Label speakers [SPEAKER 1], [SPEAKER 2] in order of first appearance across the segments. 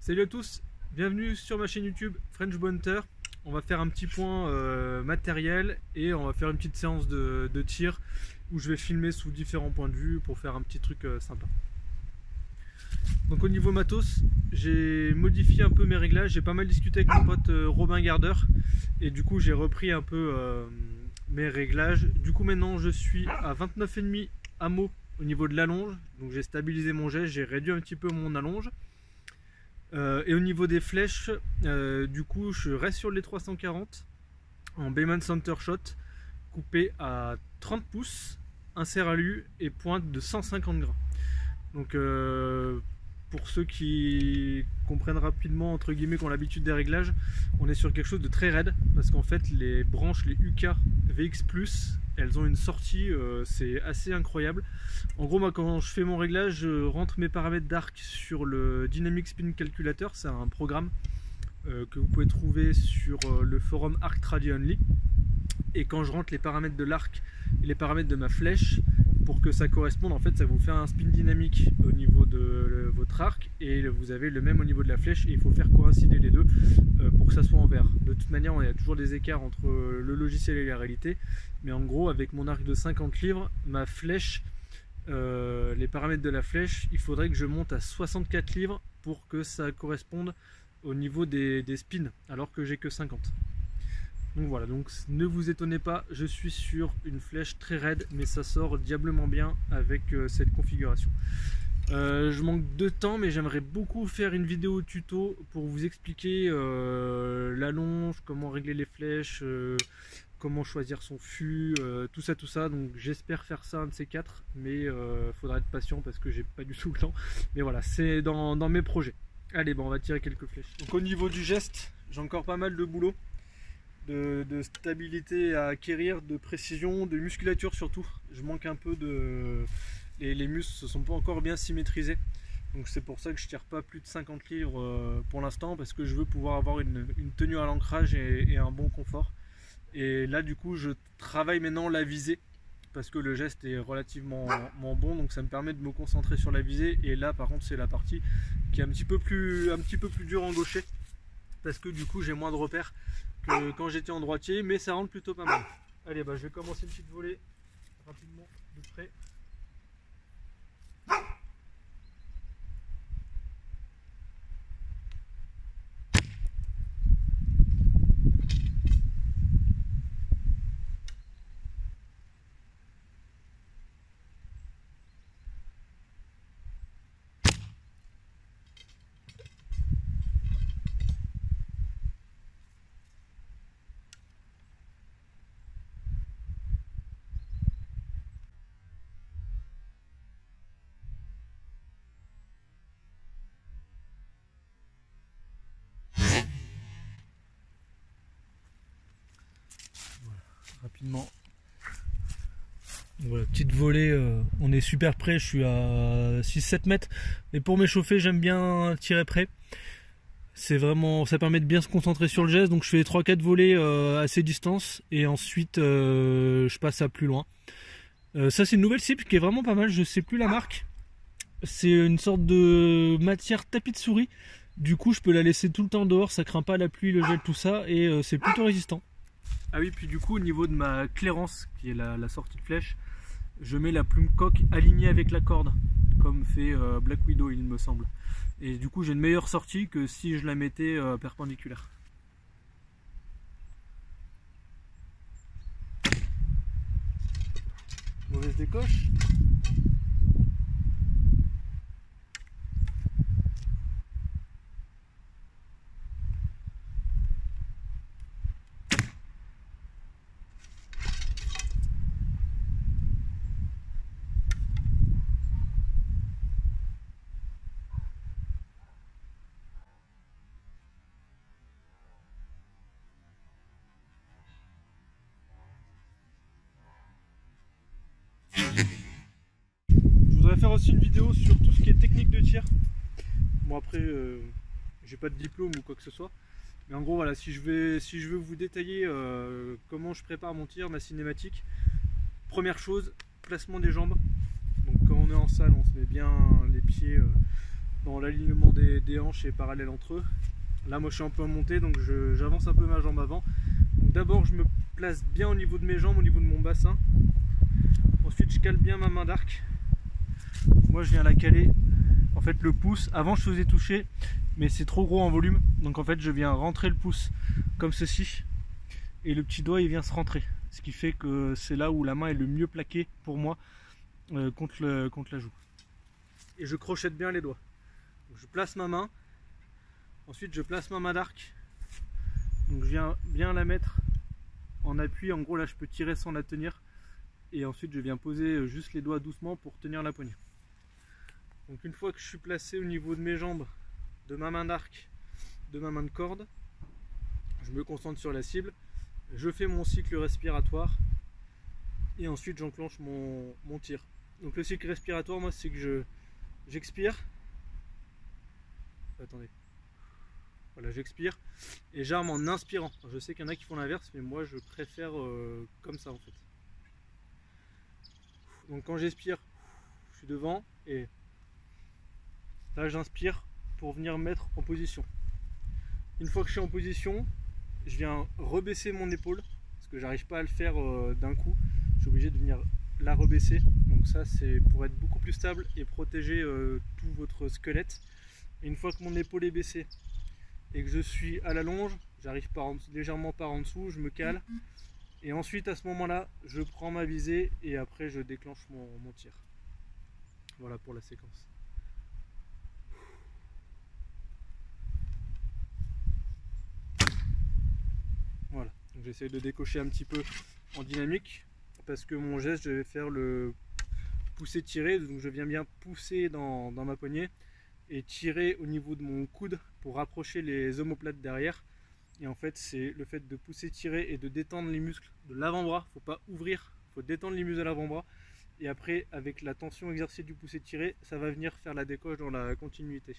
[SPEAKER 1] Salut à tous, bienvenue sur ma chaîne YouTube French Bounter. On va faire un petit point matériel et on va faire une petite séance de tir où je vais filmer sous différents points de vue pour faire un petit truc sympa. Donc au niveau matos, j'ai modifié un peu mes réglages, j'ai pas mal discuté avec mon pote Robin Gardeur et du coup j'ai repris un peu mes réglages. Du coup maintenant je suis à 29,5 ammo au niveau de l'allonge, donc j'ai stabilisé mon geste, j'ai réduit un petit peu mon allonge. Et au niveau des flèches, du coup je reste sur les 340 en Bayman Center Shot, coupé à 30 pouces, insert alu et pointe de 150 grains. Donc pour ceux qui comprennent rapidement, entre guillemets, qui ont l'habitude des réglages, on est sur quelque chose de très raide parce qu'en fait les branches, les UK VX+, elles ont une sortie, c'est assez incroyable. En gros, moi quand je fais mon réglage, je rentre mes paramètres d'arc sur le Dynamic Spin Calculator. C'est un programme que vous pouvez trouver sur le forum Arc Tradi Only. Et quand je rentre les paramètres de l'arc et les paramètres de ma flèche, pour que ça corresponde, en fait ça vous fait un spin dynamique au niveau de votre arc et vous avez le même au niveau de la flèche, et il faut faire coïncider les deux pour que ça soit en vert. De toute manière, il y a toujours des écarts entre le logiciel et la réalité, mais en gros avec mon arc de 50 livres, ma flèche, les paramètres de la flèche, il faudrait que je monte à 64 livres pour que ça corresponde au niveau des spins, alors que j'ai que 50. Donc voilà, donc ne vous étonnez pas, je suis sur une flèche très raide, mais ça sort diablement bien avec cette configuration. Je manque de temps, mais j'aimerais beaucoup faire une vidéo tuto pour vous expliquer l'allonge, comment régler les flèches, comment choisir son fût, tout ça. Donc j'espère faire ça un de ces quatre, mais faudra être patient parce que j'ai pas du tout le temps. Mais voilà, c'est dans mes projets. Allez, bon, on va tirer quelques flèches. Donc au niveau du geste, j'ai encore pas mal de boulot. De stabilité à acquérir, de précision, de musculature surtout. Je manque un peu de... Les muscles ne sont pas encore bien symétrisés. Donc c'est pour ça que je tire pas plus de 50 livres pour l'instant, parce que je veux pouvoir avoir une tenue à l'ancrage et un bon confort. Et là du coup je travaille maintenant la visée, parce que le geste est relativement bon, donc ça me permet de me concentrer sur la visée. Et là par contre c'est la partie qui est un petit peu plus dure en gaucher, parce que du coup j'ai moins de repères que quand j'étais en droitier, mais ça rentre plutôt pas mal. Allez, bah je vais commencer une petite volée rapidement de près. Rapidement. Voilà, petite volée, on est super près, je suis à 6-7 mètres, mais pour m'échauffer j'aime bien tirer près. C'est vraiment, ça permet de bien se concentrer sur le geste, donc je fais 3-4 volées à ces distances et ensuite je passe à plus loin. Ça c'est une nouvelle cible qui est vraiment pas mal, je sais plus la marque. C'est une sorte de matière tapis de souris, du coup je peux la laisser tout le temps dehors, ça craint pas la pluie, le gel, tout ça, et c'est plutôt résistant. Ah oui, puis du coup au niveau de ma clairance, qui est la sortie de flèche, je mets la plume coque alignée avec la corde, comme fait Black Widow il me semble. Et du coup j'ai une meilleure sortie que si je la mettais perpendiculaire. Mauvaise décoche. Je voudrais faire aussi une vidéo sur tout ce qui est technique de tir. Bon après, j'ai pas de diplôme ou quoi que ce soit, mais en gros voilà, si je veux vous détailler comment je prépare mon tir, ma cinématique. Première chose, placement des jambes. Donc quand on est en salle, on se met bien les pieds dans l'alignement des hanches et parallèle entre eux. Là moi je suis un peu en montée, donc j'avance un peu ma jambe avant. Donc d'abord je me place bien au niveau de mes jambes, au niveau de mon bassin. Ensuite je cale bien ma main d'arc. Moi je viens la caler, en fait le pouce, avant je faisais toucher, mais c'est trop gros en volume. Donc en fait je viens rentrer le pouce comme ceci, et le petit doigt il vient se rentrer. Ce qui fait que c'est là où la main est le mieux plaquée pour moi contre la joue. Et je crochette bien les doigts. Donc je place ma main, ensuite je place ma main d'arc. Donc je viens bien la mettre en appui, en gros là je peux tirer sans la tenir. Et ensuite je viens poser juste les doigts doucement pour tenir la poignée. Donc une fois que je suis placé au niveau de mes jambes, de ma main d'arc, de ma main de corde, je me concentre sur la cible. Je fais mon cycle respiratoire et ensuite j'enclenche mon tir. Donc le cycle respiratoire, moi c'est que j'expire. Attendez. Voilà, j'expire et j'arme en inspirant. Je sais qu'il y en a qui font l'inverse, mais moi je préfère comme ça en fait. Donc quand j'expire, je suis devant et là j'inspire pour venir me mettre en position. Une fois que je suis en position, je viens rebaisser mon épaule parce que j'arrive pas à le faire d'un coup. Je suis obligé de venir la rebaisser. Donc ça c'est pour être beaucoup plus stable et protéger tout votre squelette. Et une fois que mon épaule est baissée et que je suis à la longe, j'arrive légèrement par en dessous, je me cale. Et ensuite à ce moment là, je prends ma visée et après je déclenche mon tir. Voilà pour la séquence. Voilà, donc j'essaie de décocher un petit peu en dynamique parce que mon geste, je vais faire le pousser-tirer, donc je viens bien pousser dans ma poignée et tirer au niveau de mon coude pour rapprocher les omoplates derrière. Et en fait, c'est le fait de pousser-tirer et de détendre les muscles de l'avant-bras. Faut pas ouvrir, faut détendre les muscles de l'avant-bras. Et après, avec la tension exercée du pousser-tirer, ça va venir faire la décoche dans la continuité.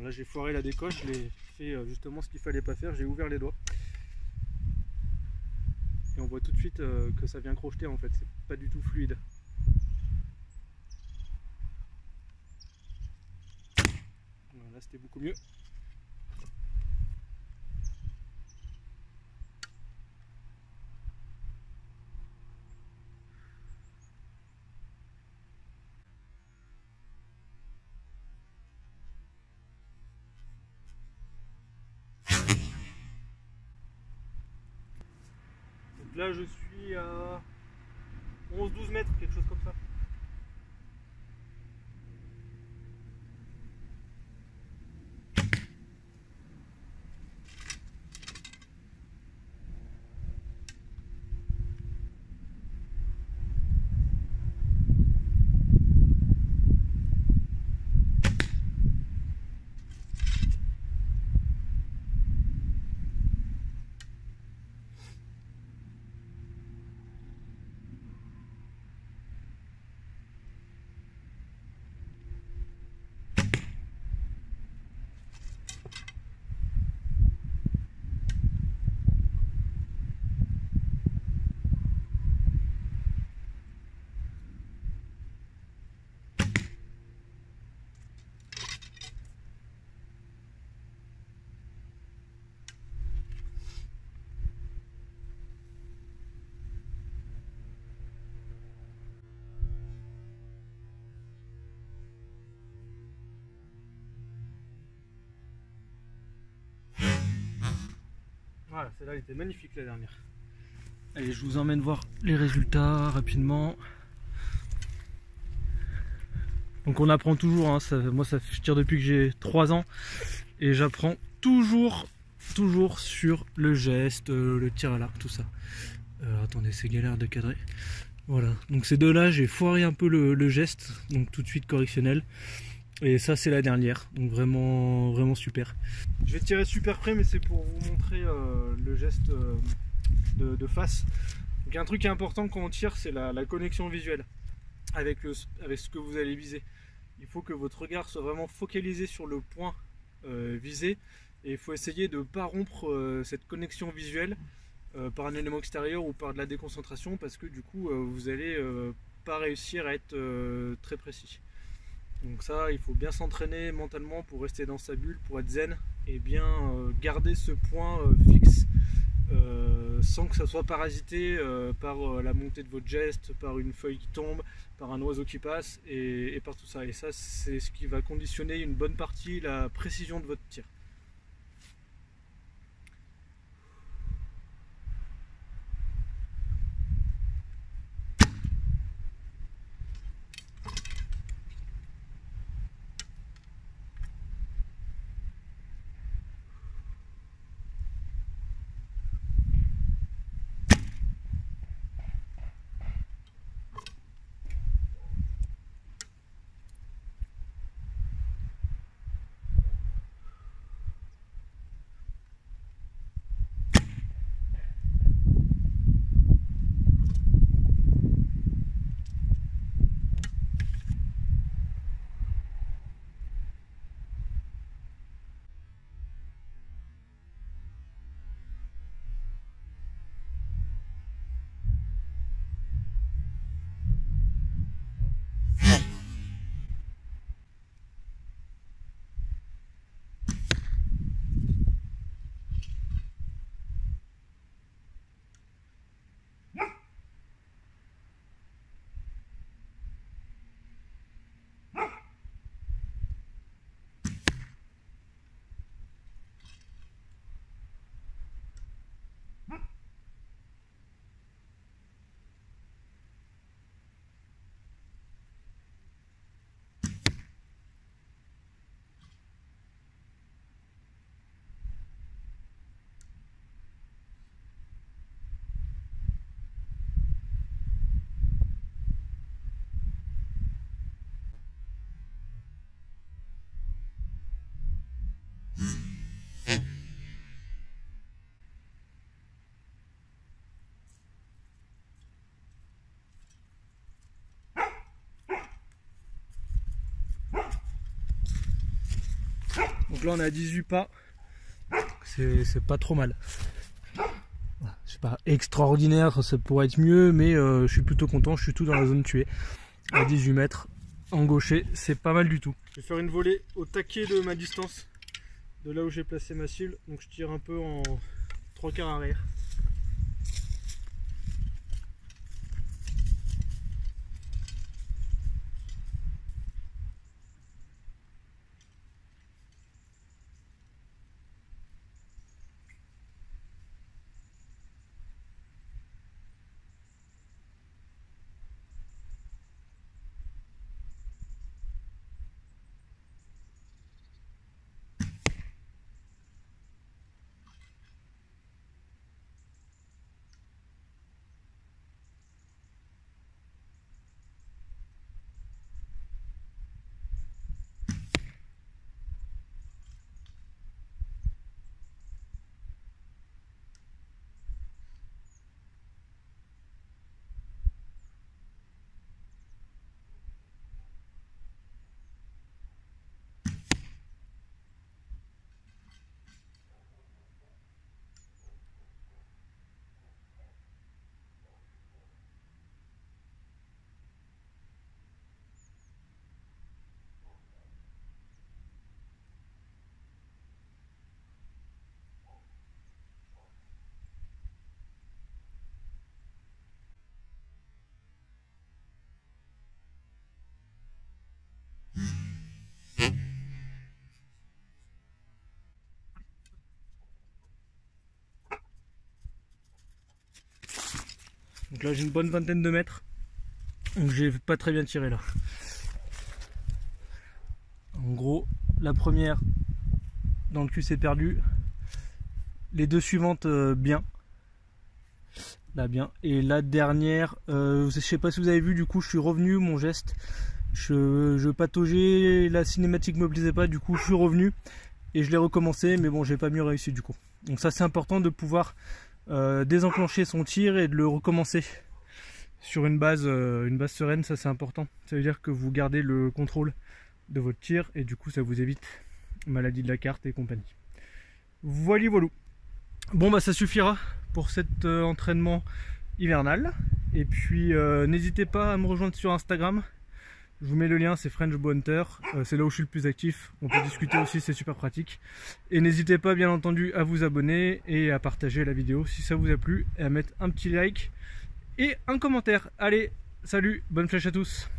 [SPEAKER 1] Là j'ai foiré la décoche, je l'ai fait justement ce qu'il fallait pas faire, j'ai ouvert les doigts. Et on voit tout de suite que ça vient crocheter en fait, c'est pas du tout fluide. Voilà, c'était beaucoup mieux. Là je suis à 11-12 mètres, quelque chose comme ça. Voilà, celle-là elle était magnifique la dernière. Allez, je vous emmène voir les résultats rapidement. Donc on apprend toujours, hein, moi je tire depuis que j'ai 3 ans et j'apprends toujours sur le geste, le tir à l'arc, tout ça. Attendez, c'est galère de cadrer. Voilà, donc ces deux-là, j'ai foiré un peu le geste, donc tout de suite correctionnel. Et ça c'est la dernière, donc vraiment super. Je vais tirer super près, mais c'est pour vous montrer le geste de face. Donc un truc qui est important quand on tire, c'est la connexion visuelle avec ce que vous allez viser. Il faut que votre regard soit vraiment focalisé sur le point visé, et il faut essayer de ne pas rompre cette connexion visuelle par un élément extérieur ou par de la déconcentration, parce que du coup vous allez pas réussir à être très précis. Donc ça, il faut bien s'entraîner mentalement pour rester dans sa bulle, pour être zen et bien garder ce point fixe sans que ça soit parasité par la montée de votre geste, par une feuille qui tombe, par un oiseau qui passe et par tout ça. Et ça, c'est ce qui va conditionner une bonne partie la précision de votre tir. Donc là on est à 18 pas, c'est pas trop mal. C'est pas extraordinaire, ça pourrait être mieux, mais je suis plutôt content, je suis tout dans la zone tuée. À 18 mètres, en gaucher, c'est pas mal du tout. Je vais faire une volée au taquet de ma distance, de là où j'ai placé ma cible, donc je tire un peu en 3/4 arrière. Donc là j'ai une bonne vingtaine de mètres, donc j'ai pas très bien tiré là. En gros, la première dans le cul c'est perdu, les deux suivantes bien, là bien, et la dernière, je sais pas si vous avez vu, du coup je suis revenu, mon geste, je pataugeais, la cinématique me plaisait pas, du coup je suis revenu et je l'ai recommencé, mais bon j'ai pas mieux réussi du coup. Donc ça c'est important de pouvoir désenclencher son tir et de le recommencer sur une base sereine, ça c'est important. Ça veut dire que vous gardez le contrôle de votre tir et du coup ça vous évite maladie de la carte et compagnie. Voilà. Bon bah ça suffira pour cet entraînement hivernal. Et puis n'hésitez pas à me rejoindre sur Instagram. Je vous mets le lien, c'est French Bow Hunter, c'est là où je suis le plus actif. On peut discuter aussi, c'est super pratique. Et n'hésitez pas bien entendu à vous abonner et à partager la vidéo si ça vous a plu, et à mettre un petit like et un commentaire. Allez, salut, bonne flèche à tous.